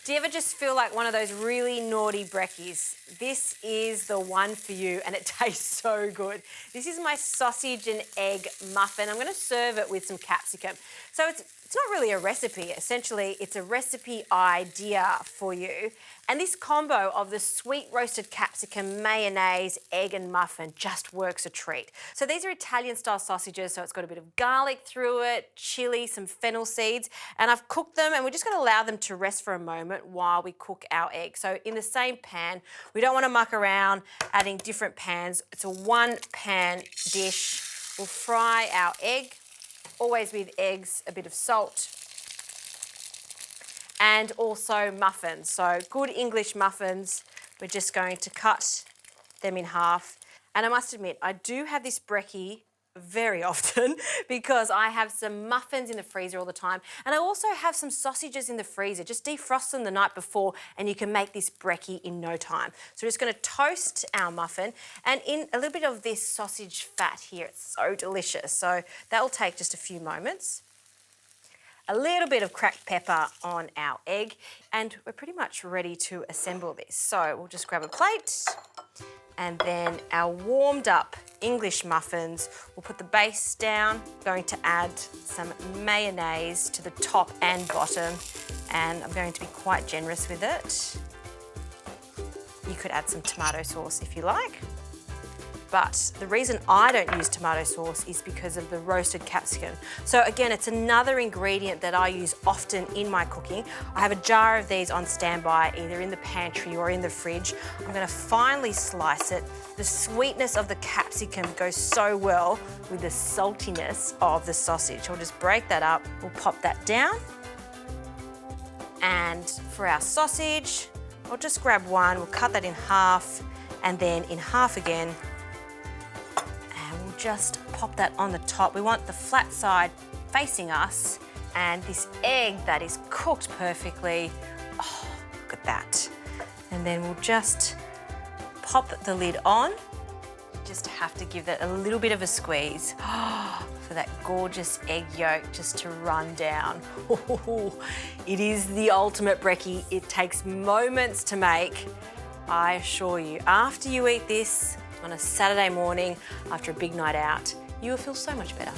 Do you ever just feel like one of those really naughty brekkies? This is the one for you, and it tastes so good. This is my sausage and egg muffin. I'm going to serve it with some capsicum. So it's not really a recipe. Essentially, it's a recipe idea for you. And this combo of the sweet roasted capsicum, mayonnaise, egg and muffin just works a treat. So these are Italian-style sausages, so it's got a bit of garlic through it, chili, some fennel seeds, and I've cooked them, and we're just going to allow them to rest for a moment while we cook our egg. So in the same pan, we don't want to muck around adding different pans. It's a one-pan dish. We'll fry our egg, always with eggs, a bit of salt, and also muffins. So good English muffins, we're just going to cut them in half. And I must admit, I do have this brekkie very often because I have some muffins in the freezer all the time. And I also have some sausages in the freezer. Just defrost them the night before and you can make this brekkie in no time. So we're just going to toast our muffin and in a little bit of this sausage fat here. It's so delicious. So that will take just a few moments. A little bit of cracked pepper on our egg, and we're pretty much ready to assemble this. So we'll just grab a plate, and then our warmed up English muffins, we'll put the base down, going to add some mayonnaise to the top and bottom, and I'm going to be quite generous with it. You could add some tomato sauce if you like. But the reason I don't use tomato sauce is because of the roasted capsicum. So again, it's another ingredient that I use often in my cooking. I have a jar of these on standby, either in the pantry or in the fridge. I'm gonna finely slice it. The sweetness of the capsicum goes so well with the saltiness of the sausage. I'll just break that up. We'll pop that down. And for our sausage, I'll just grab one. We'll cut that in half and then in half again. Just pop that on the top. We want the flat side facing us and this egg that is cooked perfectly. Oh, look at that. And then we'll just pop the lid on. Just have to give that a little bit of a squeeze for that gorgeous egg yolk just to run down. It is the ultimate brekkie. It takes moments to make. I assure you, after you eat this, on a Saturday morning after a big night out, you will feel so much better.